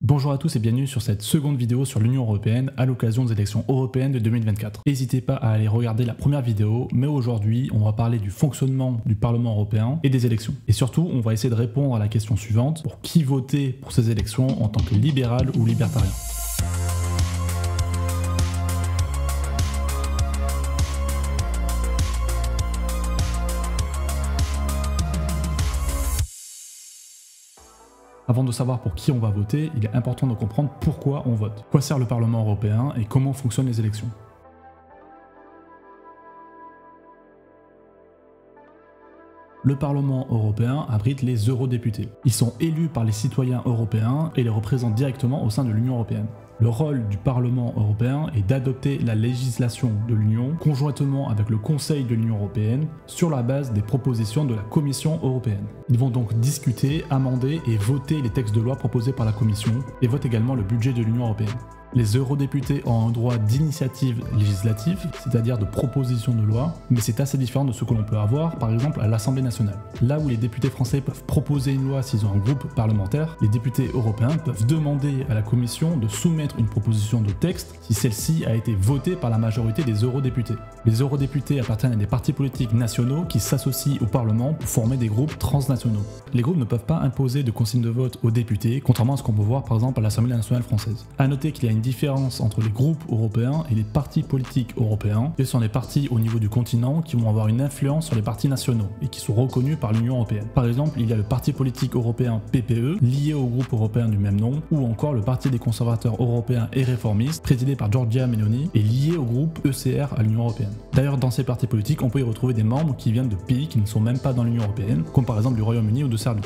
Bonjour à tous et bienvenue sur cette seconde vidéo sur l'Union Européenne à l'occasion des élections européennes de 2024. N'hésitez pas à aller regarder la première vidéo, mais aujourd'hui on va parler du fonctionnement du Parlement européen et des élections. Et surtout on va essayer de répondre à la question suivante, pour qui voter pour ces élections en tant que libéral ou libertarien. Avant de savoir pour qui on va voter, il est important de comprendre pourquoi on vote. Quoi sert le Parlement européen et comment fonctionnent les élections. Le Parlement européen abrite les eurodéputés. Ils sont élus par les citoyens européens et les représentent directement au sein de l'Union européenne. Le rôle du Parlement européen est d'adopter la législation de l'Union conjointement avec le Conseil de l'Union européenne sur la base des propositions de la Commission européenne. Ils vont donc discuter, amender et voter les textes de loi proposés par la Commission et votent également le budget de l'Union européenne. Les eurodéputés ont un droit d'initiative législative, c'est-à-dire de proposition de loi, mais c'est assez différent de ce que l'on peut avoir, par exemple, à l'Assemblée nationale. Là où les députés français peuvent proposer une loi s'ils ont un groupe parlementaire, les députés européens peuvent demander à la Commission de soumettre une proposition de texte si celle-ci a été votée par la majorité des eurodéputés. Les eurodéputés appartiennent à des partis politiques nationaux qui s'associent au Parlement pour former des groupes transnationaux. Les groupes ne peuvent pas imposer de consignes de vote aux députés, contrairement à ce qu'on peut voir par exemple à l'Assemblée nationale française. A noter qu'il y a une différence entre les groupes européens et les partis politiques européens. Ce sont les partis au niveau du continent qui vont avoir une influence sur les partis nationaux et qui sont reconnus par l'Union européenne. Par exemple, il y a le parti politique européen PPE, lié au groupe européen du même nom, ou encore le parti des conservateurs européens et réformistes, présidé par Giorgia Meloni, et lié au groupe ECR à l'Union européenne. D'ailleurs, dans ces partis politiques, on peut y retrouver des membres qui viennent de pays qui ne sont même pas dans l'Union européenne, comme par exemple du Royaume-Uni ou de Serbie.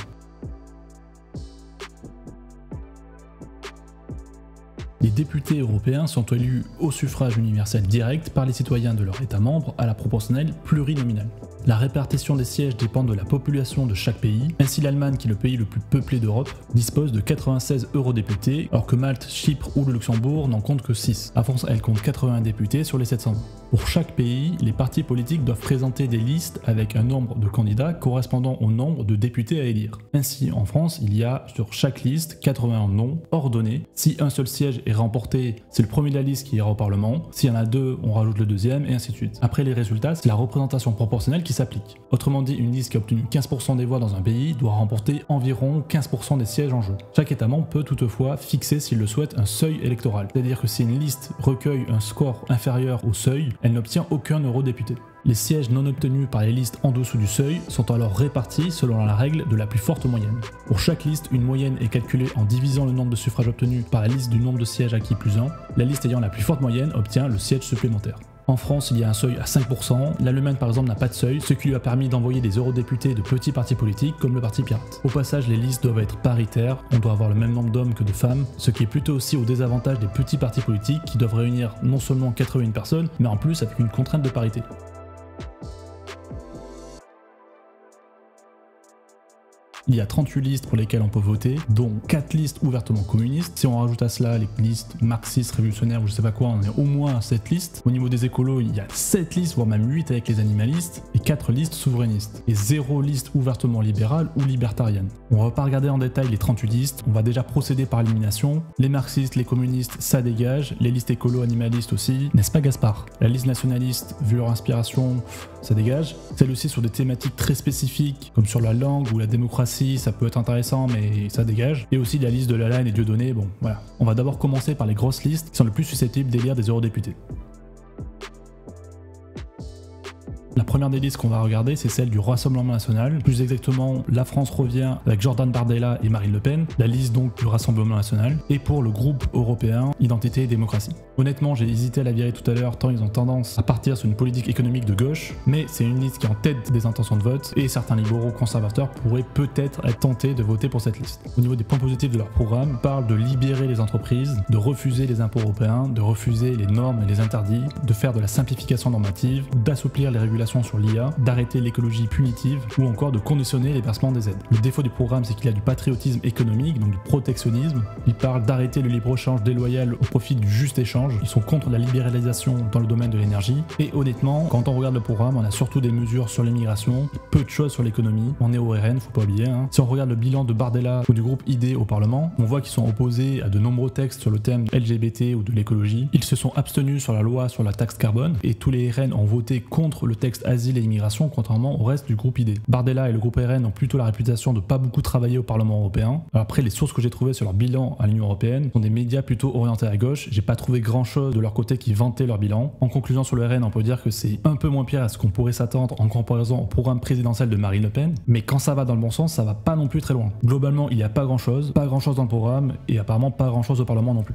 Les députés européens sont élus au suffrage universel direct par les citoyens de leur État membre à la proportionnelle plurinominale. La répartition des sièges dépend de la population de chaque pays. Ainsi, l'Allemagne, qui est le pays le plus peuplé d'Europe, dispose de 96 eurodéputés, alors que Malte, Chypre ou le Luxembourg n'en comptent que 6. La France, elle, compte 81 députés sur les 720. Pour chaque pays, les partis politiques doivent présenter des listes avec un nombre de candidats correspondant au nombre de députés à élire. Ainsi, en France, il y a sur chaque liste 81 noms ordonnés. Si un seul siège est remporté, c'est le premier de la liste qui ira au Parlement. S'il y en a deux, on rajoute le deuxième, et ainsi de suite. Après les résultats, c'est la représentation proportionnelle qui s'applique. Autrement dit, une liste qui a obtenu 15% des voix dans un pays doit remporter environ 15% des sièges en jeu. Chaque État membre peut toutefois fixer, s'il le souhaite, un seuil électoral. C'est-à-dire que si une liste recueille un score inférieur au seuil, elle n'obtient aucun eurodéputé. Les sièges non obtenus par les listes en dessous du seuil sont alors répartis selon la règle de la plus forte moyenne. Pour chaque liste, une moyenne est calculée en divisant le nombre de suffrages obtenus par la liste du nombre de sièges acquis plus 1. La liste ayant la plus forte moyenne obtient le siège supplémentaire. En France, il y a un seuil à 5%, l'Allemagne par exemple n'a pas de seuil, ce qui lui a permis d'envoyer des eurodéputés de petits partis politiques comme le Parti Pirate. Au passage, les listes doivent être paritaires, on doit avoir le même nombre d'hommes que de femmes, ce qui est plutôt aussi au désavantage des petits partis politiques qui doivent réunir non seulement 81 personnes, mais en plus avec une contrainte de parité. Il y a 38 listes pour lesquelles on peut voter, dont 4 listes ouvertement communistes. Si on rajoute à cela les listes marxistes, révolutionnaires ou je sais pas quoi, on est au moins à 7 listes. Au niveau des écolos, il y a 7 listes, voire même 8 avec les animalistes, et 4 listes souverainistes. Et 0 liste ouvertement libérale ou libertarienne. On va pas regarder en détail les 38 listes, on va déjà procéder par élimination. Les marxistes, les communistes, ça dégage. Les listes écolo animalistes aussi, n'est-ce pas Gaspard? La liste nationaliste, vu leur inspiration, ça dégage. Celle-ci sur des thématiques très spécifiques, comme sur la langue ou la démocratie, ça peut être intéressant mais ça dégage. Et aussi la liste de Lalanne et Dieudonné, bon voilà. On va d'abord commencer par les grosses listes qui sont le plus susceptibles d'élire des eurodéputés. La première des listes qu'on va regarder, c'est celle du Rassemblement National. Plus exactement, la France revient avec Jordan Bardella et Marine Le Pen, la liste donc du Rassemblement National, et pour le groupe européen Identité et Démocratie. Honnêtement, j'ai hésité à la virer tout à l'heure, tant ils ont tendance à partir sur une politique économique de gauche, mais c'est une liste qui est en tête des intentions de vote, et certains libéraux conservateurs pourraient peut-être être tentés de voter pour cette liste. Au niveau des points positifs de leur programme, ils parlent de libérer les entreprises, de refuser les impôts européens, de refuser les normes et les interdits, de faire de la simplification normative, d'assouplir les régulations sur l'IA, d'arrêter l'écologie punitive ou encore de conditionner les versements des aides. Le défaut du programme, c'est qu'il y a du patriotisme économique, donc du protectionnisme. Il parle d'arrêter le libre-échange déloyal au profit du juste échange. Ils sont contre la libéralisation dans le domaine de l'énergie. Et honnêtement, quand on regarde le programme, on a surtout des mesures sur l'immigration, peu de choses sur l'économie. On est au RN, faut pas oublier. Si on regarde le bilan de Bardella ou du groupe ID au Parlement, on voit qu'ils sont opposés à de nombreux textes sur le thème LGBT ou de l'écologie. Ils se sont abstenus sur la loi sur la taxe carbone et tous les RN ont voté contre le texte asile et immigration, contrairement au reste du groupe ID. Bardella et le groupe RN ont plutôt la réputation de pas beaucoup travailler au Parlement européen. Alors après, les sources que j'ai trouvées sur leur bilan à l'Union européenne sont des médias plutôt orientés à gauche. J'ai pas trouvé grand chose de leur côté qui vantait leur bilan. En conclusion, sur le RN, on peut dire que c'est un peu moins pire à ce qu'on pourrait s'attendre en comparaison au programme présidentiel de Marine Le Pen, mais quand ça va dans le bon sens, ça va pas non plus très loin. Globalement, il n'y a pas grand chose dans le programme et apparemment pas grand chose au Parlement non plus.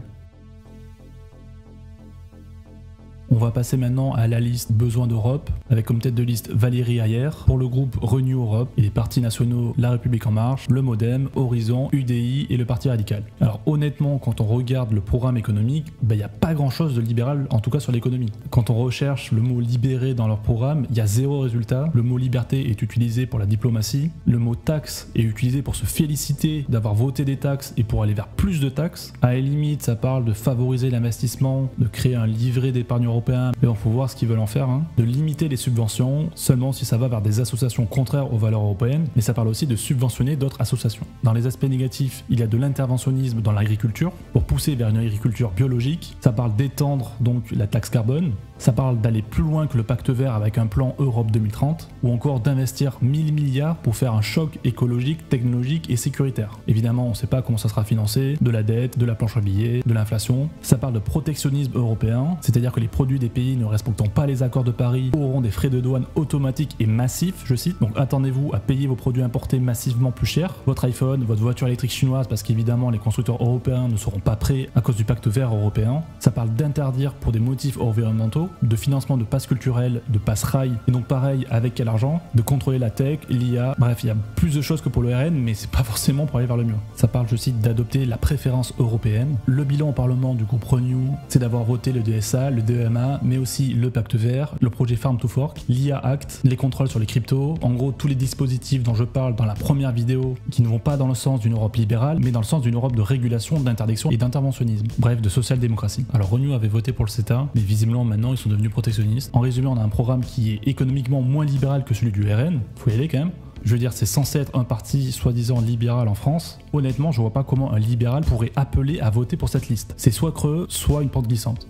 On va passer maintenant à la liste Besoin d'Europe, avec comme tête de liste Valérie Ayer, pour le groupe Renew Europe et les partis nationaux La République En Marche, le Modem, Horizon, UDI et le Parti Radical. Alors honnêtement, quand on regarde le programme économique, il n'y a pas grand chose de libéral, en tout cas sur l'économie. Quand on recherche le mot libéré dans leur programme, il y a zéro résultat. Le mot liberté est utilisé pour la diplomatie, le mot taxe est utilisé pour se féliciter d'avoir voté des taxes et pour aller vers plus de taxes. À la limite, ça parle de favoriser l'investissement, de créer un livret d'épargne européen, mais on faut voir ce qu'ils veulent en faire, de limiter les subventions seulement si ça va vers des associations contraires aux valeurs européennes, mais ça parle aussi de subventionner d'autres associations. Dans les aspects négatifs, il y a de l'interventionnisme dans l'agriculture pour pousser vers une agriculture biologique. Ça parle d'étendre donc la taxe carbone. Ça parle d'aller plus loin que le pacte vert avec un plan Europe 2030, ou encore d'investir 1000 milliards pour faire un choc écologique, technologique et sécuritaire. Évidemment, on ne sait pas comment ça sera financé, de la dette, de la planche à billets, de l'inflation. Ça parle de protectionnisme européen, c'est-à-dire que les produits des pays ne respectant pas les accords de Paris auront des frais de douane automatiques et massifs, je cite. Donc attendez-vous à payer vos produits importés massivement plus cher. Votre iPhone, votre voiture électrique chinoise, parce qu'évidemment les constructeurs européens ne seront pas prêts à cause du pacte vert européen. Ça parle d'interdire pour des motifs environnementaux, de financement de passes culturelles, de passes rail, et donc pareil avec quel argent, de contrôler la tech, l'IA, bref il y a plus de choses que pour le RN, mais c'est pas forcément pour aller vers le mur. Ça parle, je cite, d'adopter la préférence européenne. Le bilan au Parlement du groupe Renew, c'est d'avoir voté le DSA, le DEMA, mais aussi le pacte vert, le projet Farm to Fork, l'IA Act, les contrôles sur les cryptos, en gros tous les dispositifs dont je parle dans la première vidéo qui ne vont pas dans le sens d'une Europe libérale, mais dans le sens d'une Europe de régulation, d'interdiction et d'interventionnisme, bref de social-démocratie. Alors Renew avait voté pour le CETA, mais visiblement maintenant ils sont devenus protectionnistes. En résumé, on a un programme qui est économiquement moins libéral que celui du RN, faut y aller quand même. Je veux dire, c'est censé être un parti soi-disant libéral en France. Honnêtement, je vois pas comment un libéral pourrait appeler à voter pour cette liste. C'est soit creux, soit une pente glissante.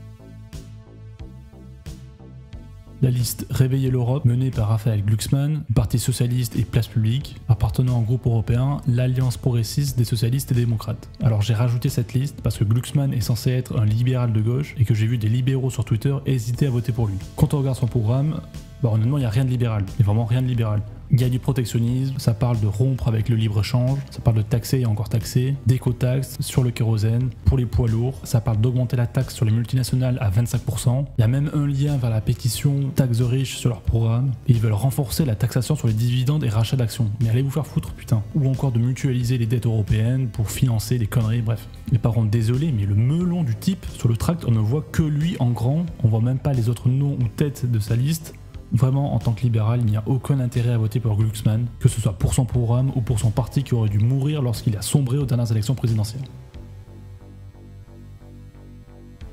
La liste Réveiller l'Europe, menée par Raphaël Glucksmann, Parti Socialiste et Place Publique, appartenant au groupe européen, l'Alliance progressiste des socialistes et démocrates. Alors j'ai rajouté cette liste parce que Glucksmann est censé être un libéral de gauche et que j'ai vu des libéraux sur Twitter hésiter à voter pour lui. Quand on regarde son programme, honnêtement il n'y a rien de libéral, il n'y a vraiment rien de libéral. Il y a du protectionnisme, ça parle de rompre avec le libre-échange, ça parle de taxer et encore taxer, d'éco-taxes sur le kérosène, pour les poids lourds, ça parle d'augmenter la taxe sur les multinationales à 25%. Il y a même un lien vers la pétition Taxe the Rich sur leur programme, et ils veulent renforcer la taxation sur les dividendes et rachats d'actions. Mais allez vous faire foutre, putain. Ou encore de mutualiser les dettes européennes pour financer des conneries, bref. Les parents, désolés, mais le melon du type, sur le tract, on ne voit que lui en grand, on voit même pas les autres noms ou têtes de sa liste. Vraiment, en tant que libéral, il n'y a aucun intérêt à voter pour Glucksmann, que ce soit pour son programme ou pour son parti qui aurait dû mourir lorsqu'il a sombré aux dernières élections présidentielles.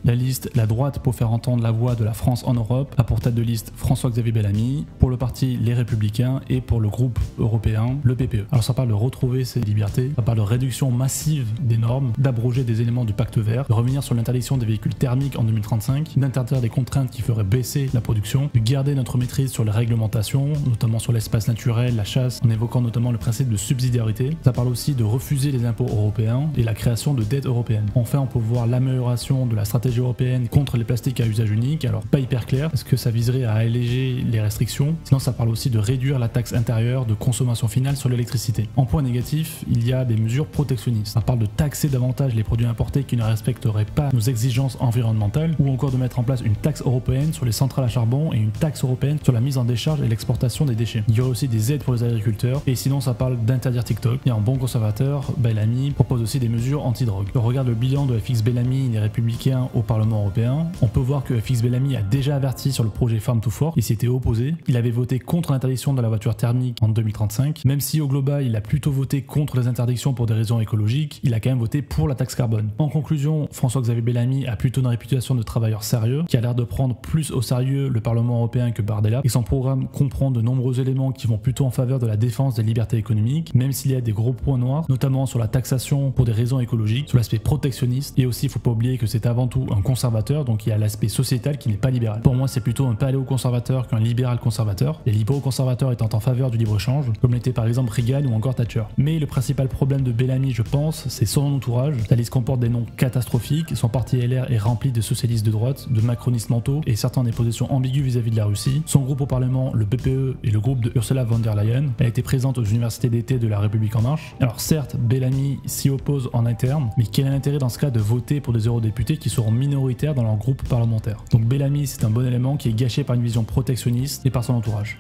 La liste La droite pour faire entendre la voix de la France en Europe a pour tête de liste François-Xavier Bellamy, pour le parti Les Républicains et pour le groupe européen, le PPE. Alors ça parle de retrouver ses libertés, ça parle de réduction massive des normes, d'abroger des éléments du pacte vert, de revenir sur l'interdiction des véhicules thermiques en 2035, d'interdire des contraintes qui feraient baisser la production, de garder notre maîtrise sur les réglementations, notamment sur l'espace naturel, la chasse, en évoquant notamment le principe de subsidiarité. Ça parle aussi de refuser les impôts européens et la création de dettes européennes. Enfin, on peut voir l'amélioration de la stratégie européenne contre les plastiques à usage unique. Alors pas hyper clair, parce que ça viserait à alléger les restrictions, sinon ça parle aussi de réduire la taxe intérieure de consommation finale sur l'électricité. En point négatif, il y a des mesures protectionnistes. Ça parle de taxer davantage les produits importés qui ne respecteraient pas nos exigences environnementales, ou encore de mettre en place une taxe européenne sur les centrales à charbon et une taxe européenne sur la mise en décharge et l'exportation des déchets. Il y aura aussi des aides pour les agriculteurs, et sinon ça parle d'interdire TikTok. Et un bon conservateur, Bellamy, propose aussi des mesures anti-drogue. On regarde le bilan de FX Bellamy, les Républicains au Parlement européen, on peut voir que FX Bellamy a déjà averti sur le projet Farm to Fork, il s'y était opposé, il avait voté contre l'interdiction de la voiture thermique en 2035, même si au global il a plutôt voté contre les interdictions pour des raisons écologiques, il a quand même voté pour la taxe carbone. En conclusion, François-Xavier Bellamy a plutôt une réputation de travailleur sérieux, qui a l'air de prendre plus au sérieux le Parlement européen que Bardella, et son programme comprend de nombreux éléments qui vont plutôt en faveur de la défense des libertés économiques, même s'il y a des gros points noirs, notamment sur la taxation pour des raisons écologiques, sur l'aspect protectionniste, et aussi il faut pas oublier que c'est avant tout un conservateur, donc il y a l'aspect sociétal qui n'est pas libéral. Pour moi c'est plutôt un paléo-conservateur qu'un libéral-conservateur, les libéraux-conservateurs étant en faveur du libre-échange, comme l'était par exemple Reagan ou encore Thatcher. Mais le principal problème de Bellamy, je pense, c'est son entourage. La liste comporte des noms catastrophiques, son parti LR est rempli de socialistes de droite, de macronistes mentaux, et certains ont des positions ambiguës vis-à-vis de la Russie. Son groupe au Parlement, le PPE et le groupe de Ursula von der Leyen, a été présente aux universités d'été de la République en marche. Alors certes, Bellamy s'y oppose en interne, mais quel est l'intérêt dans ce cas de voter pour des eurodéputés qui seront minoritaires dans leur groupe parlementaire? Donc Bellamy, c'est un bon élément qui est gâché par une vision protectionniste et par son entourage.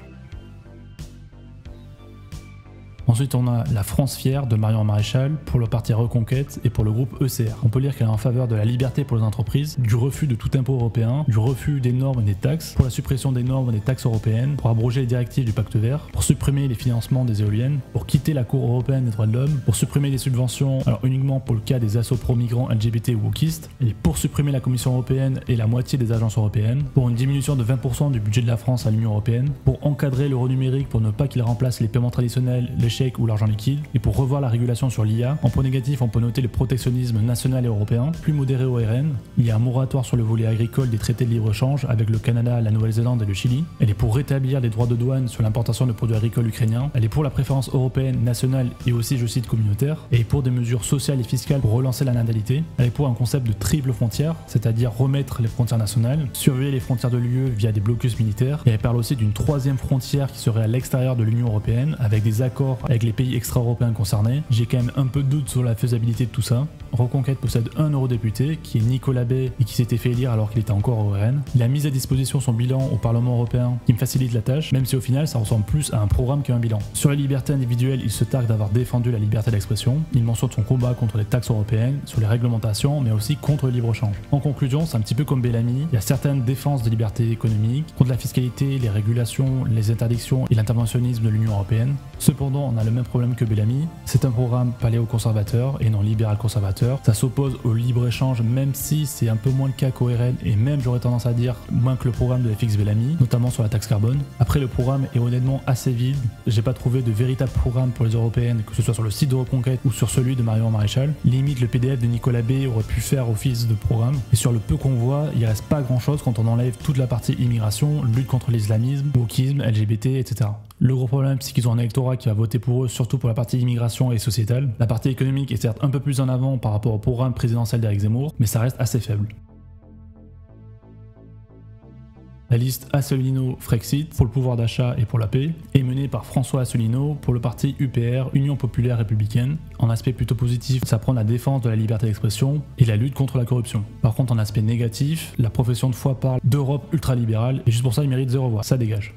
Ensuite, on a La France fière de Marion Maréchal pour le parti Reconquête et pour le groupe ECR. On peut lire qu'elle est en faveur de la liberté pour les entreprises, du refus de tout impôt européen, du refus des normes et des taxes, pour la suppression des normes et des taxes européennes, pour abroger les directives du Pacte vert, pour supprimer les financements des éoliennes, pour quitter la Cour européenne des droits de l'homme, pour supprimer les subventions, alors uniquement pour le cas des assauts pro-migrants LGBT ou wokistes, et pour supprimer la Commission européenne et la moitié des agences européennes, pour une diminution de 20% du budget de la France à l'Union européenne, pour encadrer l'euro numérique pour ne pas qu'il remplace les paiements traditionnels, les chèques ou l'argent liquide, et pour revoir la régulation sur l'IA. En point négatif, on peut noter le protectionnisme national et européen, plus modéré au RN. Il y a un moratoire sur le volet agricole des traités de libre-échange avec le Canada, la Nouvelle-Zélande et le Chili. Elle est pour rétablir les droits de douane sur l'importation de produits agricoles ukrainiens. Elle est pour la préférence européenne, nationale et aussi, je cite, communautaire. Et pour des mesures sociales et fiscales pour relancer la natalité. Elle est pour un concept de triple frontière, c'est-à-dire remettre les frontières nationales, surveiller les frontières de l'UE via des blocus militaires. Et elle parle aussi d'une troisième frontière qui serait à l'extérieur de l'Union européenne, avec des accords avec les pays extra-européens concernés. J'ai quand même un peu de doute sur la faisabilité de tout ça. Reconquête possède un eurodéputé qui est Nicolas Bay et qui s'était fait élire alors qu'il était encore au RN. Il a mis à disposition son bilan au Parlement européen qui me facilite la tâche, même si au final ça ressemble plus à un programme qu'à un bilan. Sur les libertés individuelles, il se targue d'avoir défendu la liberté d'expression. Il mentionne son combat contre les taxes européennes, sur les réglementations, mais aussi contre le libre-échange. En conclusion, c'est un petit peu comme Bellamy, il y a certaines défenses des libertés économiques, contre la fiscalité, les régulations, les interdictions et l'interventionnisme de l'Union européenne. Cependant, on a le même problème que Bellamy, c'est un programme paléo-conservateur et non libéral-conservateur. Ça s'oppose au libre-échange, même si c'est un peu moins le cas qu'au RN, et même j'aurais tendance à dire moins que le programme de FX Bellamy, notamment sur la taxe carbone. Après, le programme est honnêtement assez vide, j'ai pas trouvé de véritable programme pour les européennes, que ce soit sur le site de Reconquête ou sur celui de Marion Maréchal. Limite, le PDF de Nicolas Bay aurait pu faire office de programme, et sur le peu qu'on voit, il reste pas grand chose quand on enlève toute la partie immigration, lutte contre l'islamisme, wokisme, LGBT, etc. Le gros problème, c'est qu'ils ont un électorat qui va voter pour eux, surtout pour la partie immigration et sociétale. La partie économique est certes un peu plus en avant par rapport au programme présidentiel d'Éric Zemmour, mais ça reste assez faible. La liste Asselineau-Frexit pour le pouvoir d'achat et pour la paix est menée par François Asselineau pour le parti UPR, Union Populaire Républicaine. En aspect plutôt positif, ça prend la défense de la liberté d'expression et la lutte contre la corruption. Par contre, en aspect négatif, la profession de foi parle d'Europe ultralibérale et juste pour ça, il mérite 0 voix. Ça dégage.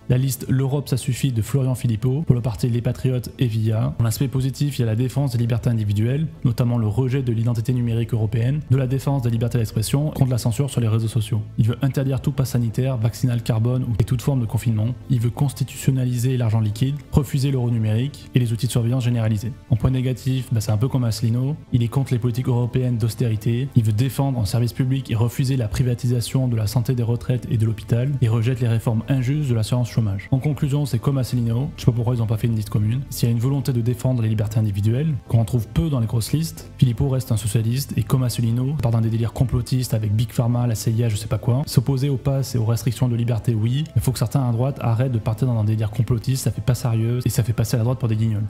La liste L'Europe ça suffit de Florian Philippot pour le parti Les Patriotes et VIA. En aspect positif, il y a la défense des libertés individuelles, notamment le rejet de l'identité numérique européenne, de la défense des libertés d'expression contre la censure sur les réseaux sociaux. Il veut interdire tout pass sanitaire, vaccinal, carbone et toute forme de confinement. Il veut constitutionnaliser l'argent liquide, refuser l'euro numérique et les outils de surveillance généralisés. En point négatif, c'est un peu comme Asselineau, il est contre les politiques européennes d'austérité, il veut défendre un service public et refuser la privatisation de la santé, des retraites et de l'hôpital, et rejette les réformes injustes de l'assurance chômage. En conclusion, c'est comme Asselineau, je sais pas pourquoi ils n'ont pas fait une liste commune. S'il y a une volonté de défendre les libertés individuelles, qu'on en trouve peu dans les grosses listes, Philippot reste un socialiste et comme Asselineau, part dans des délires complotistes avec Big Pharma, la CIA, je sais pas quoi. S'opposer aux passes et aux restrictions de liberté, oui, mais faut que certains à droite arrêtent de partir dans un délire complotiste, ça fait pas sérieux et ça fait passer la droite pour des guignols.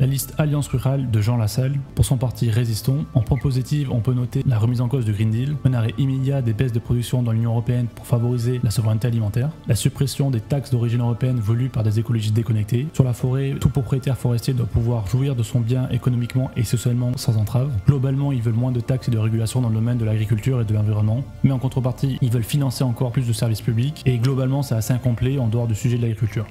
La liste Alliance Rurale de Jean Lassalle pour son parti Résistons. En point positif, on peut noter la remise en cause du Green Deal, un arrêt immédiat des baisses de production dans l'Union européenne pour favoriser la souveraineté alimentaire, la suppression des taxes d'origine européenne voulues par des écologistes déconnectés. Sur la forêt, tout propriétaire forestier doit pouvoir jouir de son bien économiquement et socialement sans entrave. Globalement, ils veulent moins de taxes et de régulations dans le domaine de l'agriculture et de l'environnement, mais en contrepartie, ils veulent financer encore plus de services publics et globalement, c'est assez incomplet en dehors du sujet de l'agriculture.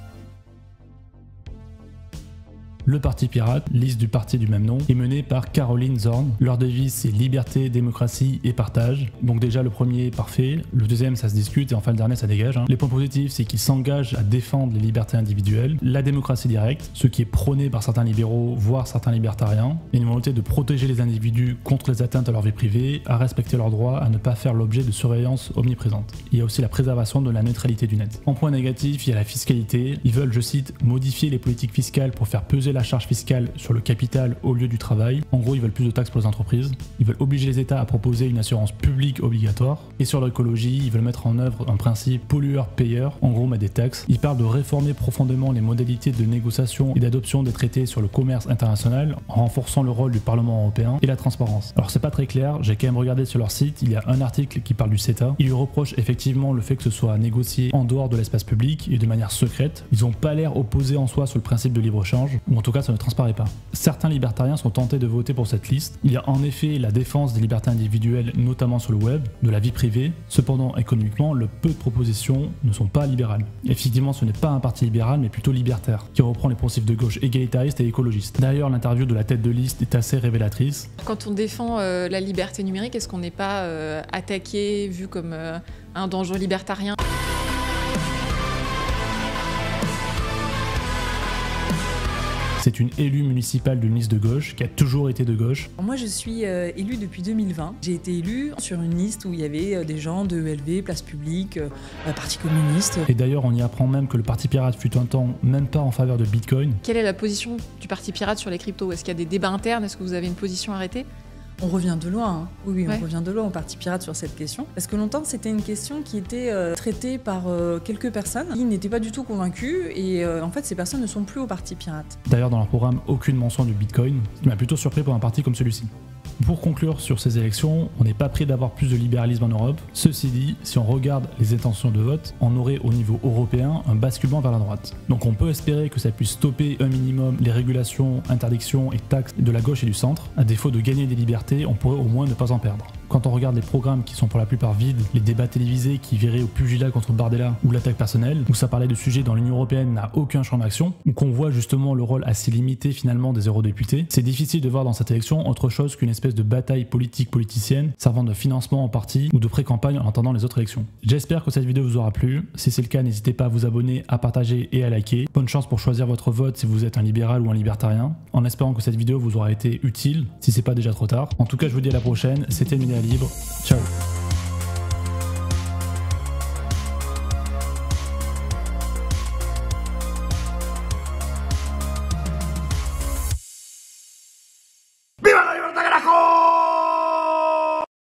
Le Parti pirate, liste du parti du même nom, est mené par Caroline Zorn. Leur devise c'est liberté, démocratie et partage. Donc déjà le premier est parfait, le deuxième ça se discute et enfin le dernier ça dégage. Les points positifs c'est qu'ils s'engagent à défendre les libertés individuelles, la démocratie directe, ce qui est prôné par certains libéraux, voire certains libertariens, et une volonté de protéger les individus contre les atteintes à leur vie privée, à respecter leurs droits, à ne pas faire l'objet de surveillance omniprésente. Il y a aussi la préservation de la neutralité du net. En point négatif, il y a la fiscalité. Ils veulent, je cite, modifier les politiques fiscales pour faire peser la charge fiscale sur le capital au lieu du travail. En gros, ils veulent plus de taxes pour les entreprises. Ils veulent obliger les États à proposer une assurance publique obligatoire. Et sur l'écologie, ils veulent mettre en œuvre un principe pollueur-payeur, en gros mettre des taxes. Ils parlent de réformer profondément les modalités de négociation et d'adoption des traités sur le commerce international en renforçant le rôle du Parlement européen et la transparence. Alors c'est pas très clair, j'ai quand même regardé sur leur site, il y a un article qui parle du CETA. Ils lui reprochent effectivement le fait que ce soit négocié en dehors de l'espace public et de manière secrète. Ils n'ont pas l'air opposés en soi sur le principe de libre-échange, ou en tout cas ça ne transparaît pas. Certains libertariens sont tentés de voter pour cette liste. Il y a en effet la défense des libertés individuelles, notamment sur le web, de la vie privée. Cependant, économiquement, le peu de propositions ne sont pas libérales. Effectivement, ce n'est pas un parti libéral, mais plutôt libertaire, qui reprend les principes de gauche égalitaristes et écologistes. D'ailleurs, l'interview de la tête de liste est assez révélatrice. Quand on défend la liberté numérique, est-ce qu'on n'est pas attaqué, vu comme un danger libertarien ? C'est une élue municipale d'une liste de gauche, qui a toujours été de gauche. Moi je suis élue depuis 2020. J'ai été élue sur une liste où il y avait des gens de ELV, Place Publique, Parti communiste. Et d'ailleurs on y apprend même que le Parti pirate fut un temps même pas en faveur de Bitcoin. Quelle est la position du Parti pirate sur les cryptos ? Est-ce qu'il y a des débats internes ? Est-ce que vous avez une position arrêtée ? On revient de loin, hein. Oui, Ouais. on revient de loin au Parti pirate sur cette question. Parce que longtemps, c'était une question qui était traitée par quelques personnes qui n'étaient pas du tout convaincues. Et en fait, ces personnes ne sont plus au Parti pirate. D'ailleurs dans leur programme, aucune mention du Bitcoin, ce qui m'a plutôt surpris pour un parti comme celui-ci. Pour conclure sur ces élections, on n'est pas prêt d'avoir plus de libéralisme en Europe. Ceci dit, si on regarde les intentions de vote, on aurait au niveau européen un basculement vers la droite. Donc on peut espérer que ça puisse stopper un minimum les régulations, interdictions et taxes de la gauche et du centre. À défaut de gagner des libertés, on pourrait au moins ne pas en perdre. Quand on regarde les programmes qui sont pour la plupart vides, les débats télévisés qui verraient au pugilat contre Bardella ou l'attaque personnelle, où ça parlait de sujets dont l'Union européenne n'a aucun champ d'action, ou qu'on voit justement le rôle assez limité finalement des eurodéputés, c'est difficile de voir dans cette élection autre chose qu'une espèce de bataille politique politicienne servant de financement en partie ou de pré-campagne en attendant les autres élections. J'espère que cette vidéo vous aura plu. Si c'est le cas, n'hésitez pas à vous abonner, à partager et à liker. Bonne chance pour choisir votre vote si vous êtes un libéral ou un libertarien, en espérant que cette vidéo vous aura été utile, si c'est pas déjà trop tard. En tout cas, je vous dis à la prochaine, c'était Média Libre, ciao.